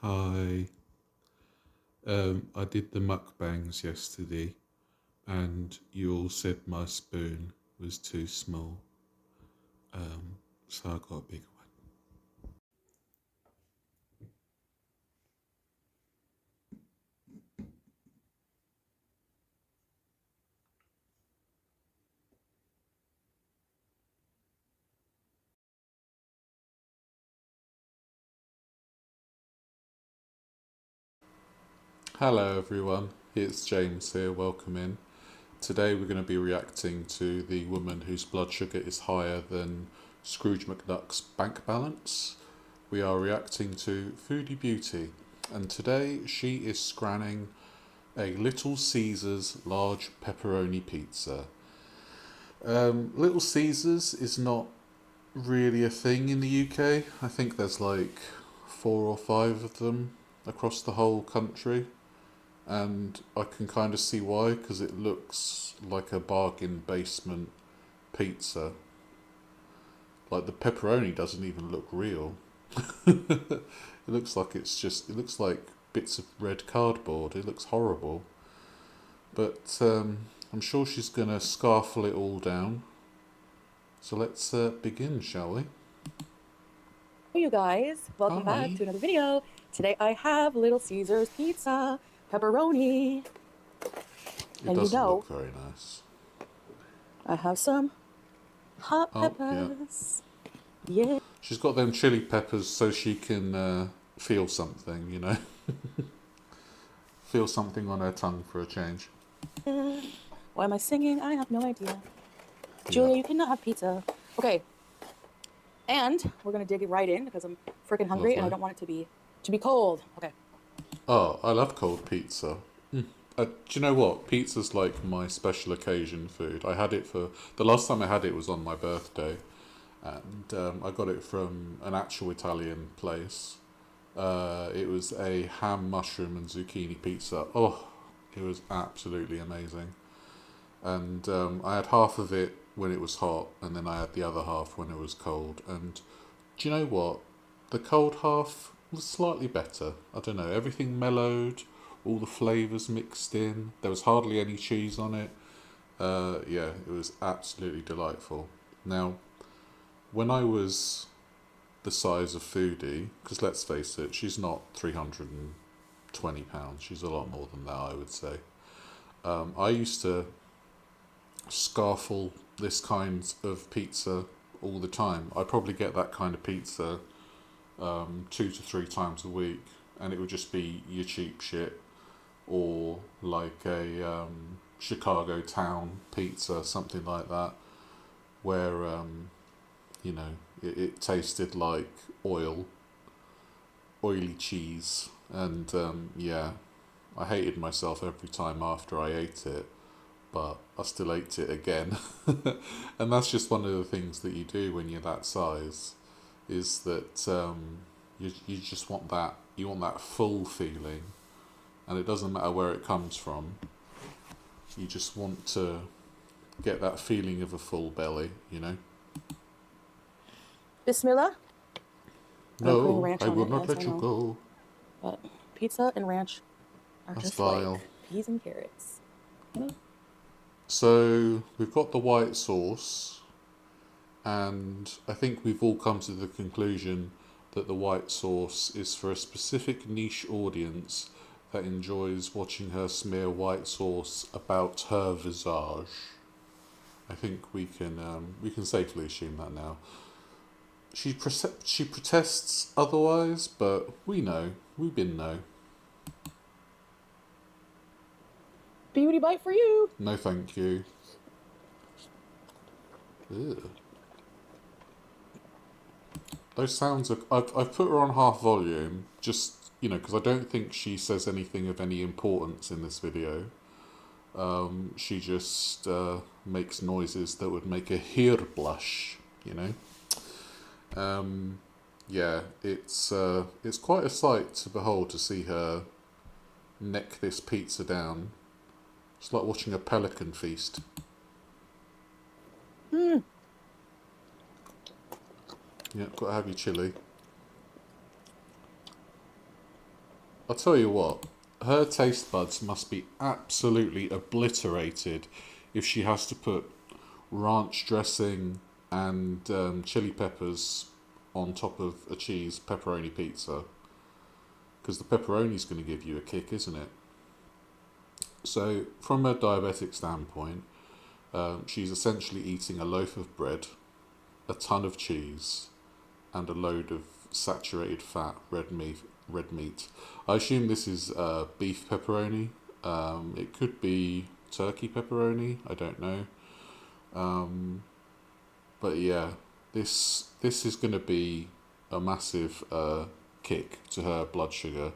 Hi. I did the mukbangs yesterday, and you all said my spoon was too small, so I got a bigger one. Hello, everyone. It's James here. Welcome in. Today, we're going to be reacting to the woman whose blood sugar is higher than Scrooge McDuck's bank balance. We are reacting to Foodie Beauty, and today she is scranning a Little Caesars large pepperoni pizza. Little Caesars is not really a thing in the UK. I think there's like 4 or 5 of them across the whole country, and I can kind of see why, because it looks like a bargain basement pizza. Like the pepperoni doesn't even look real. It looks like it looks like bits of red cardboard. It looks horrible. But I'm sure she's going to scarfle it all down. So let's begin, shall we? Hey you guys, welcome back to another video. Today I have Little Caesars pizza, pepperoni. It doesn't look very nice. I have some hot Yeah. peppers. Yeah. She's got them chili peppers so she can feel something, you know? Feel something on her tongue for a change. Why am I singing? I have no idea. Yeah. Julia, you cannot have pizza. Okay. And we're gonna dig it right in because I'm freaking hungry. Lovely. And I don't want it to be cold. Okay. Oh, I love cold pizza. Do you know what? Pizza's like my special occasion food. I had it for the last time I had it was on my birthday, and I got it from an actual Italian place. It was a ham, mushroom, and zucchini pizza. Oh, it was absolutely amazing. And I had half of it when it was hot, and then I had the other half when it was cold. And do you know what? The cold half was slightly better. I don't know. Everything mellowed, all the flavours mixed in. There was hardly any cheese on it. Yeah, it was absolutely delightful. Now, when I was the size of Foodie, because let's face it, she's not 320 pounds. She's a lot more than that, I would say. I used to scarfle this kind of pizza all the time. I probably get that kind of pizza 2 to 3 times a week, and it would just be your cheap shit or like a Chicago town pizza, something like that, where you know it tasted like oily cheese, and yeah, I hated myself every time after I ate it, but I still ate it again. And that's just one of the things that you do when you're that size, is that you just want that, you want that full feeling, and it doesn't matter where it comes from. You just want to get that feeling of a full belly, you know? Bismillah. No, I will not let you go. But pizza and ranch are That's just vile. like peas and carrots. You know? So we've got the white sauce, and I think we've all come to the conclusion that the white sauce is for a specific niche audience that enjoys watching her smear white sauce about her visage. I think we can safely assume that now. She protests otherwise, but we know, we been know. Beauty bite for you. No, thank you. Ew. Those sounds are. I've put her on half volume, just, you know, because I don't think she says anything of any importance in this video. She just makes noises that would make a hair blush, you know. Yeah, it's quite a sight to behold, to see her neck this pizza down. It's like watching a pelican feast. Mm. Yeah, gotta have your chili. I'll tell you what, her taste buds must be absolutely obliterated if she has to put ranch dressing and chili peppers on top of a cheese pepperoni pizza. Because the pepperoni's going to give you a kick, isn't it? So, from a diabetic standpoint, she's essentially eating a loaf of bread, a ton of cheese, and a load of saturated fat red meat. Red meat. I assume this is beef pepperoni. It could be turkey pepperoni. I don't know. But yeah, this is going to be a massive kick to her blood sugar.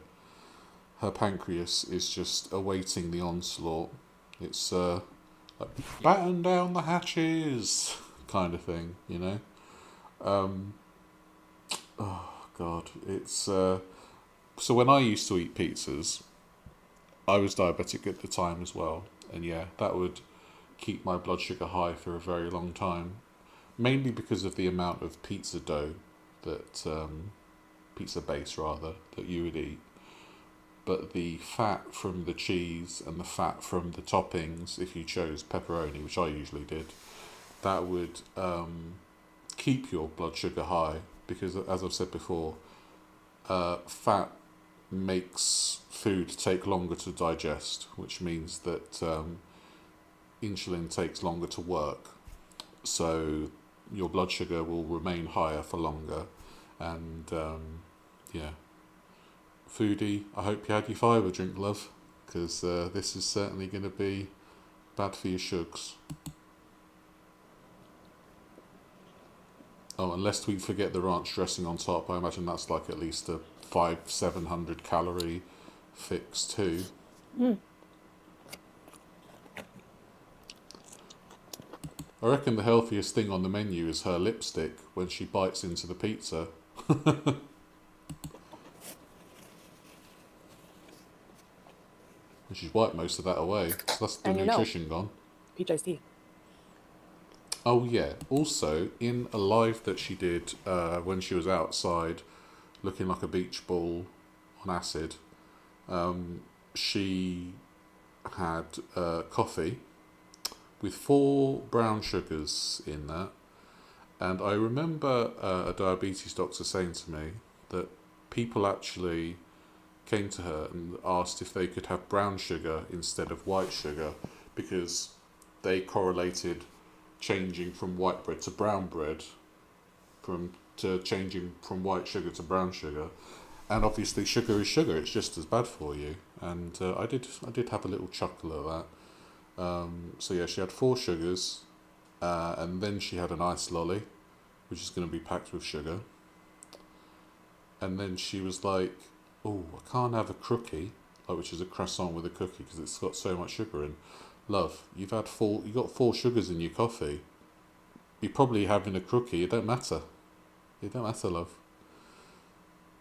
Her pancreas is just awaiting the onslaught. It's like batten down the hatches kind of thing, you know. Oh God, it's so when I used to eat pizzas, I was diabetic at the time as well, and yeah, that would keep my blood sugar high for a very long time, mainly because of the amount of pizza dough that pizza base rather that you would eat. But the fat from the cheese and the fat from the toppings, if you chose pepperoni, which I usually did, that would keep your blood sugar high because, as I've said before, fat makes food take longer to digest, which means that insulin takes longer to work. So your blood sugar will remain higher for longer. And yeah, Foodie, I hope you had your fibre drink, love, because this is certainly going to be bad for your sugars. Oh, and lest we forget the ranch dressing on top, I imagine that's like at least a 700 calorie fix too. I reckon the healthiest thing on the menu is her lipstick when she bites into the pizza. And she's wiped most of that away, so that's the And nutrition gone. peach iced tea. Oh yeah, also in a live that she did when she was outside looking like a beach ball on acid, she had coffee with 4 brown sugars in that. And I remember a diabetes doctor saying to me that people actually came to her and asked if they could have brown sugar instead of white sugar because they correlated changing from white bread to brown bread to changing from white sugar to brown sugar. And obviously sugar is sugar, it's just as bad for you. And I did have a little chuckle at that. So yeah, she had 4 sugars, and then she had an ice lolly, which is going to be packed with sugar. And then she was like, "Oh, I can't have a cookie," which is a croissant with a cookie because it's got so much sugar in. Love, you got 4 sugars in your coffee. You're probably having a cookie. It don't matter. It don't matter, love.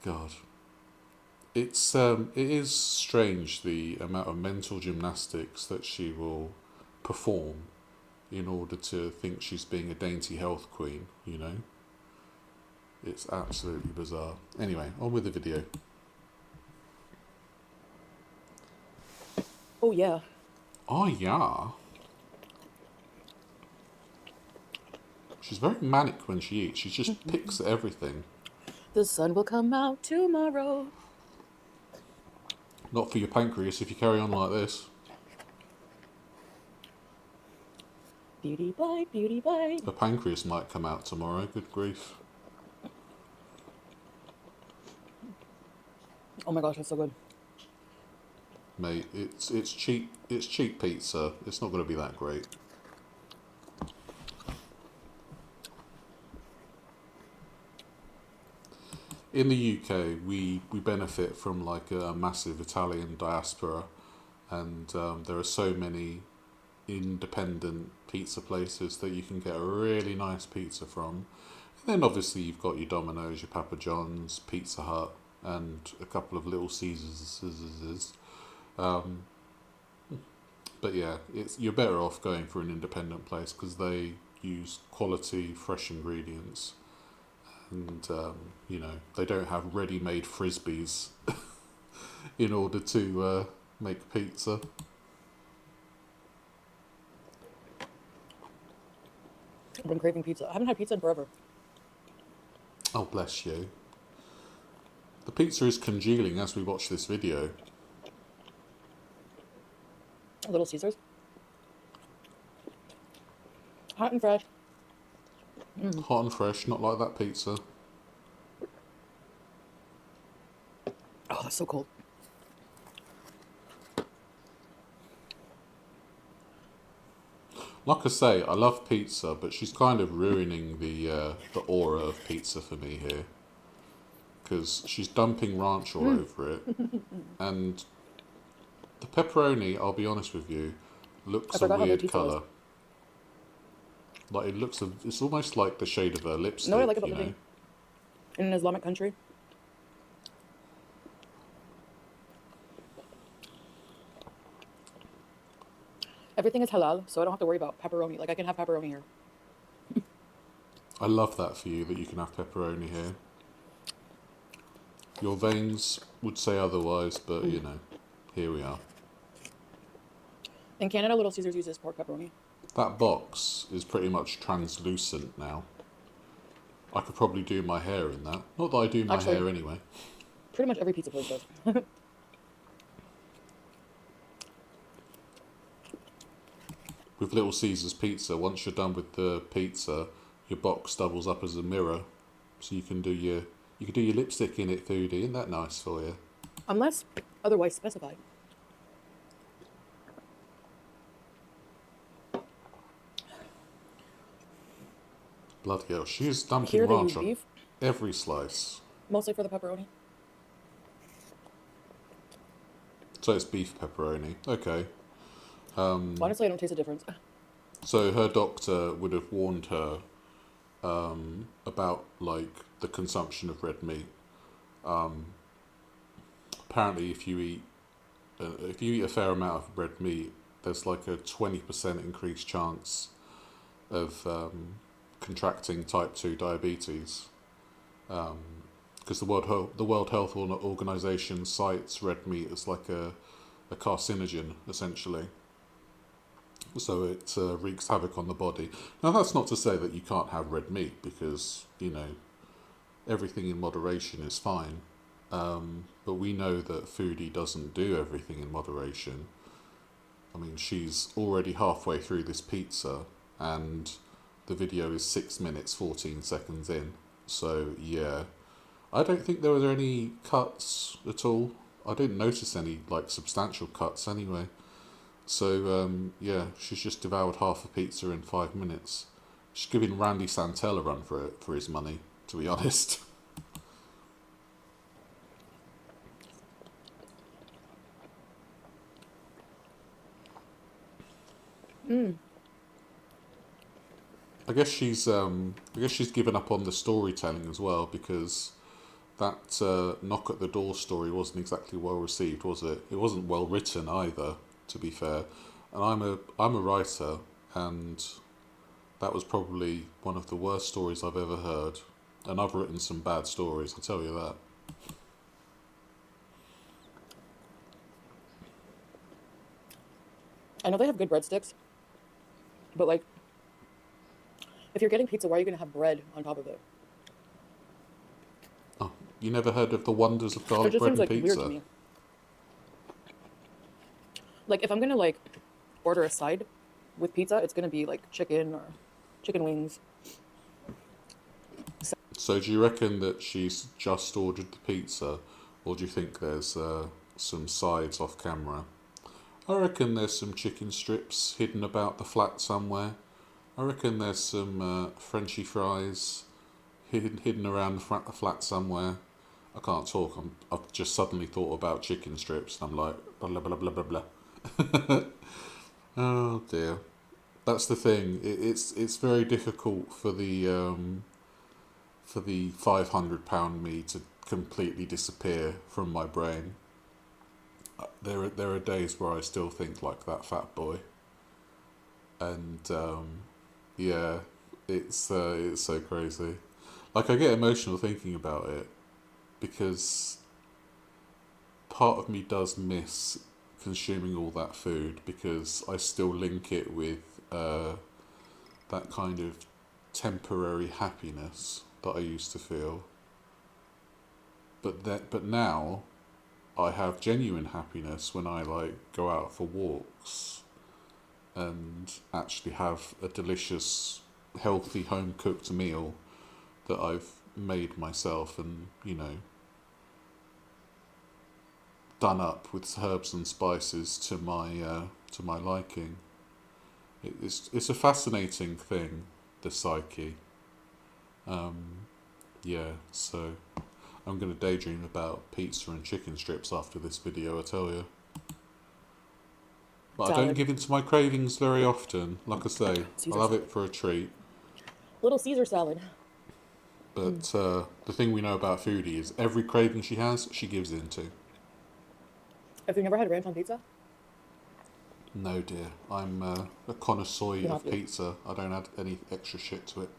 God, it is strange the amount of mental gymnastics that she will perform in order to think she's being a dainty health queen, you know? It's absolutely bizarre. Anyway, on with the video. Oh yeah. Oh yeah. She's very manic when she eats. She just picks at everything. The sun will come out tomorrow. Not for your pancreas if you carry on like this. Beauty bite, beauty bite. The pancreas might come out tomorrow. Good grief. Oh my gosh, that's so good. Mate, it's cheap pizza. It's not going to be that great. In the UK, we benefit from like a massive Italian diaspora, and there are so many independent pizza places that you can get a really nice pizza from. And then obviously you've got your Domino's, your Papa John's, Pizza Hut, and a couple of Little Caesars. But yeah, you're better off going for an independent place because they use quality, fresh ingredients, and you know they don't have ready-made frisbees in order to make pizza. I've been craving pizza. I haven't had pizza in forever. Oh, bless you. The pizza is congealing as we watch this video. Little Caesars. Hot and fresh. Hot and fresh, not like that pizza. Oh, that's so cold. Like I say, I love pizza, but she's kind of ruining the aura of pizza for me here. Because she's dumping ranch all over it. And the pepperoni, I'll be honest with you, looks a weird colour. Like, it's almost like the shade of her lipstick, You know what I like about living in an Islamic country? Everything is halal, so I don't have to worry about pepperoni. Like, I can have pepperoni here. I love that for you, that you can have pepperoni here. Your veins would say otherwise, but, you know, here we are. In Canada, Little Caesars uses pork pepperoni. That box is pretty much translucent now. I could probably do my hair in that. Not that I do my hair anyway. Pretty much every pizza place does. With Little Caesars Pizza, once you're done with the pizza, your box doubles up as a mirror, so you can do your lipstick in it, Foodie. Isn't that nice for you? Unless otherwise specified. Bloody hell, she's dumping ranch on every slice. Mostly for the pepperoni. So it's beef pepperoni. Okay. Honestly, I don't taste a difference. So her doctor would have warned her about, like, the consumption of red meat. Apparently, if you eat a fair amount of red meat, there's like a 20% increased chance of contracting type 2 diabetes. Because the World Health Organization cites red meat as like a carcinogen, essentially. So it wreaks havoc on the body. Now, that's not to say that you can't have red meat, because, you know, everything in moderation is fine. But we know that Foodie doesn't do everything in moderation. I mean, she's already halfway through this pizza, and the video is 6 minutes, 14 seconds in. So, yeah. I don't think there were any cuts at all. I didn't notice any, like, substantial cuts anyway. So, yeah, she's just devoured half a pizza in 5 minutes. She's giving Randy Santel a run for his money, to be honest. I guess she's given up on the storytelling as well, because that knock at the door story wasn't exactly well received, was it? It wasn't well written either, to be fair. And I'm a writer, and that was probably one of the worst stories I've ever heard. And I've written some bad stories, I'll tell you that. I know they have good breadsticks, but, like, if you're getting pizza, why are you going to have bread on top of it? Oh, you never heard of the wonders of garlic bread and like pizza? Weird to me. Like, if I'm going to, like, order a side with pizza, it's going to be, like, chicken or chicken wings. So do you reckon that she's just ordered the pizza, or do you think there's some sides off camera? I reckon there's some chicken strips hidden about the flat somewhere. I reckon there's some Frenchy fries hidden around the flat somewhere. I can't talk. I've just suddenly thought about chicken strips, and I'm like, blah, blah, blah, blah, blah. Oh, dear. That's the thing. It's very difficult for the £500 me to completely disappear from my brain. There are days where I still think like that fat boy, and yeah, it's so crazy. Like, I get emotional thinking about it, because part of me does miss consuming all that food because I still link it with that kind of temporary happiness that I used to feel. But now I have genuine happiness when I like go out for walks and actually have a delicious, healthy home cooked meal that I've made myself and, you know, done up with herbs and spices to my liking. It's a fascinating thing, the psyche. Yeah, so I'm going to daydream about pizza and chicken strips after this video, I tell you. But I don't Salad. give in to my cravings very often. Like I say, Caesar I'll have salad. it for a treat. Little Caesar salad. But the thing we know about Foodie is every craving she has, she gives in to. Have you never had ranch on pizza? No, dear. I'm a connoisseur You have of to. pizza. I don't add any extra shit to it.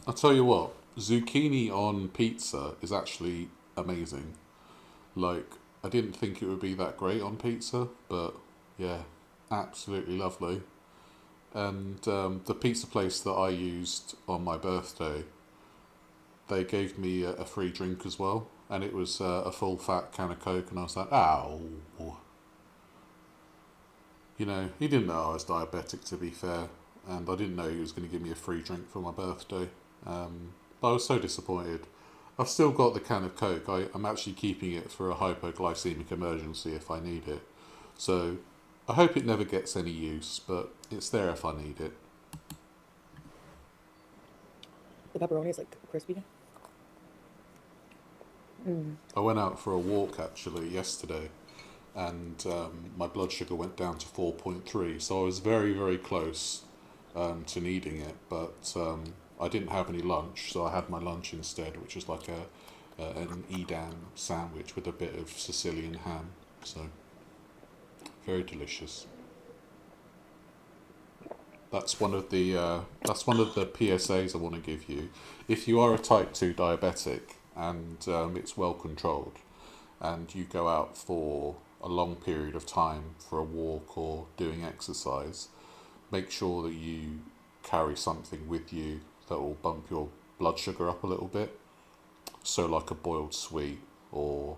I'll tell you what, zucchini on pizza is actually amazing. Like, I didn't think it would be that great on pizza, but yeah, absolutely lovely. And the pizza place that I used on my birthday, they gave me a free drink as well, and it was a full fat can of Coke, and I was like, ow. You know, he didn't know I was diabetic, to be fair, and I didn't know he was going to give me a free drink for my birthday. But I was so disappointed. I've still got the can of Coke. I'm actually keeping it for a hypoglycemic emergency if I need it. So I hope it never gets any use, but it's there if I need it. The pepperoni is like crispy. I went out for a walk actually yesterday, and my blood sugar went down to 4.3, so I was very, very close to needing it, but I didn't have any lunch, so I had my lunch instead, which was like an Edam sandwich with a bit of Sicilian ham, so very delicious. That's one of the PSAs I want to give you. If you are a type 2 diabetic and it's well controlled, and you go out for a long period of time for a walk or doing exercise, make sure that you carry something with you that will bump your blood sugar up a little bit. So like a boiled sweet or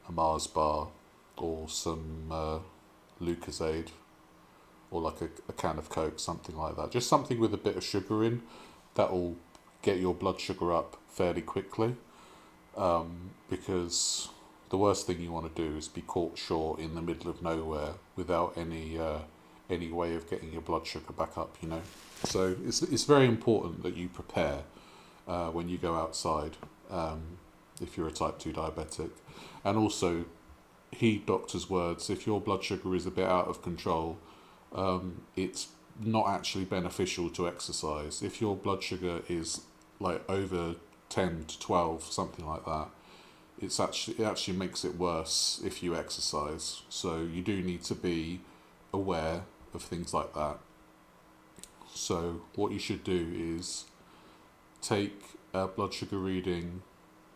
a Mars bar or some Lucozade or like a can of Coke, something like that. Just something with a bit of sugar in that will get your blood sugar up fairly quickly, because the worst thing you want to do is be caught short in the middle of nowhere without any way of getting your blood sugar back up, you know. So it's very important that you prepare when you go outside, if you're a type 2 diabetic. And also, heed doctor's words, if your blood sugar is a bit out of control, it's not actually beneficial to exercise. If your blood sugar is like over 10 to 12, something like that, it actually makes it worse if you exercise. So you do need to be aware of things like that. So what you should do is take a blood sugar reading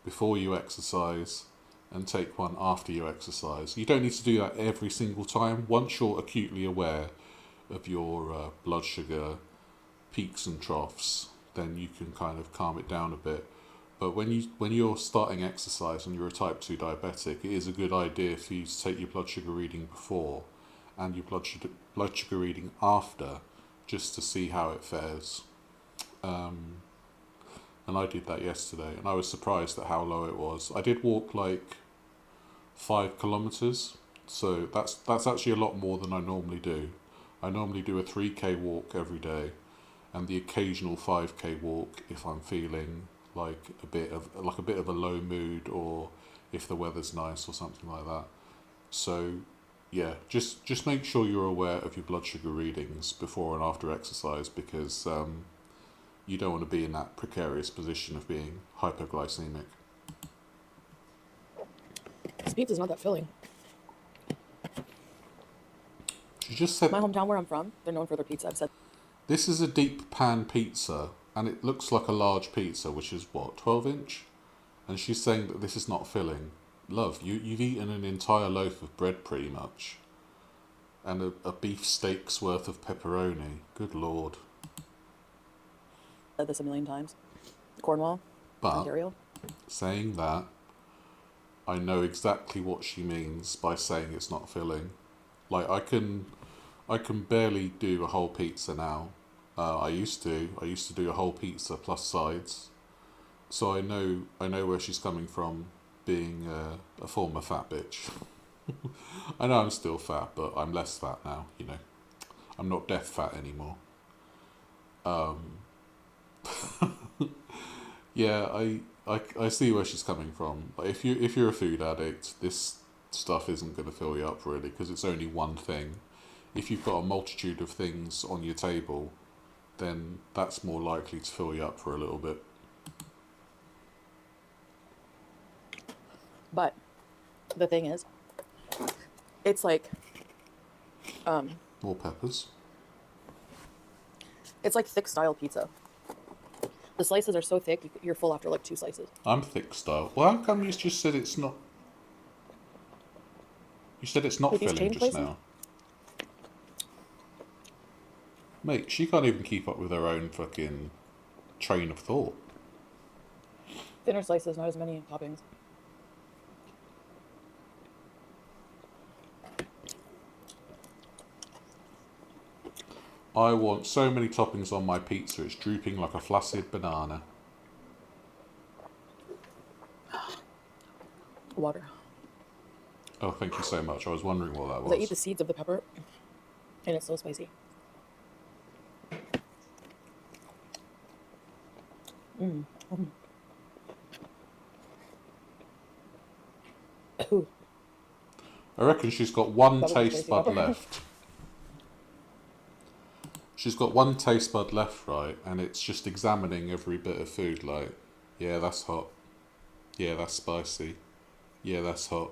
before you exercise and take one after you exercise. You don't need to do that every single time. Once you're acutely aware of your blood sugar peaks and troughs, then you can kind of calm it down a bit. But when you're starting exercise and you're a type 2 diabetic, it is a good idea for you to take your blood sugar reading before and your blood sugar reading after, just to see how it fares. And I did that yesterday, and I was surprised at how low it was. I did walk like 5 kilometers, so that's actually a lot more than I normally do. I normally do a 3k walk every day, and the occasional 5k walk if I'm feeling like a bit of a low mood, or if the weather's nice or something like that. So yeah, just make sure you're aware of your blood sugar readings before and after exercise, because you don't want to be in that precarious position of being hypoglycemic. This pizza's not that filling. She just said My hometown where I'm from, they're known for their pizza. I've said this is a deep pan pizza, and it looks like a large pizza, which is what, 12-inch? And she's saying that this is not filling. Love, you've eaten an entire loaf of bread pretty much. And a beef steak's worth of pepperoni. Good lord. Said this a million times. Cornwall, Ontario. Saying that, I know exactly what she means by saying it's not filling. Like, I can barely do a whole pizza now. I used to do a whole pizza plus sides. So I know where she's coming from, being a former fat bitch. I know I'm still fat, but I'm less fat now, you know. I'm not death fat anymore. Yeah, I see where she's coming from. Like, if you're a food addict, this stuff isn't going to fill you up really, because it's only one thing. If you've got a multitude of things on your table, then that's more likely to fill you up for a little bit. But the thing is, it's like More peppers. it's like thick style pizza. The slices are so thick, you're full after like 2 slices. I'm thick style. Well, how come you just said it's not? You said it's not filling just now. Mate, she can't even keep up with her own fucking train of thought. Thinner slices, not as many toppings. I want so many toppings on my pizza, it's drooping like a flaccid banana. Water. Oh, thank you so much. I was wondering what that was. I eat the seeds of the pepper, and it's so spicy. Ooh. I reckon she's got one taste bud left. She's got one taste bud left, right? And it's just examining every bit of food like, yeah, that's hot. Yeah, that's spicy. Yeah, that's hot.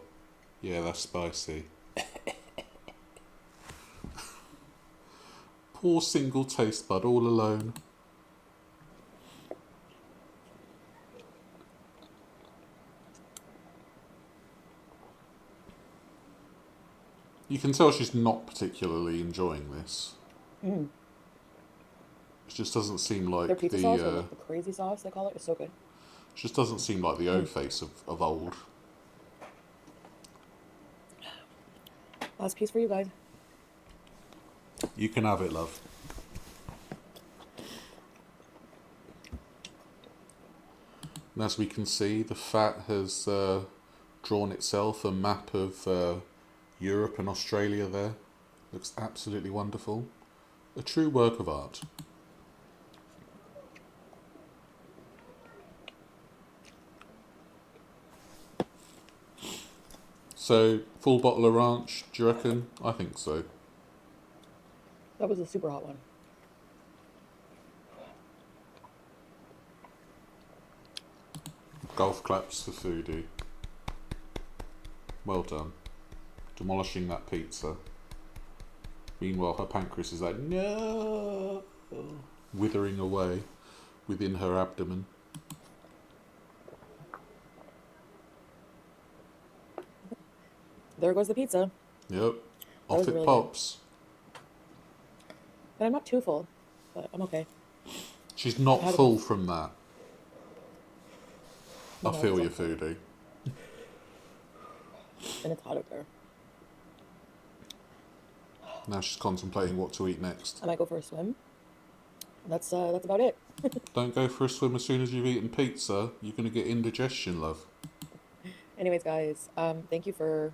Yeah, that's spicy. Poor single taste bud all alone. You can tell she's not particularly enjoying this. It just doesn't seem like their pizza sauce, or like the crazy sauce they call it, is so good. It just doesn't seem like the O-face of old. Last piece for you guys. You can have it, love. And as we can see, the fat has drawn itself a map of Europe and Australia there. Looks absolutely wonderful. A true work of art. So, full bottle of ranch, do you reckon? I think so. That was a super hot one. Golf claps for Foodie. Well done. Demolishing that pizza. Meanwhile, her pancreas is like, no! Withering away within her abdomen. There goes the pizza. Yep. Off it really pops. But I'm not too full, but I'm okay. She's not full from that. I feel you, Foodie. And it's hot out there. Now she's contemplating what to eat next. I might go for a swim. That's about it. Don't go for a swim as soon as you've eaten pizza. You're going to get indigestion, love. Anyways, guys, thank you for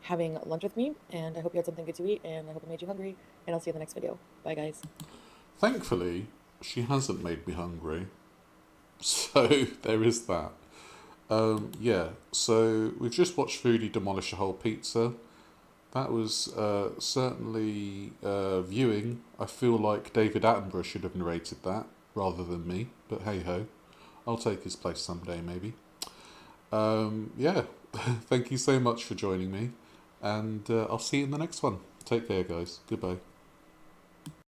having lunch with me, and I hope you had something good to eat, and I hope it made you hungry, and I'll see you in the next video. Bye, guys. Thankfully, she hasn't made me hungry. So, there is that. Yeah, so we've just watched Foodie demolish a whole pizza. That was certainly viewing. I feel like David Attenborough should have narrated that rather than me, but hey ho, I'll take his place someday maybe. Yeah, thank you so much for joining me, and I'll see you in the next one. Take care, guys. Goodbye.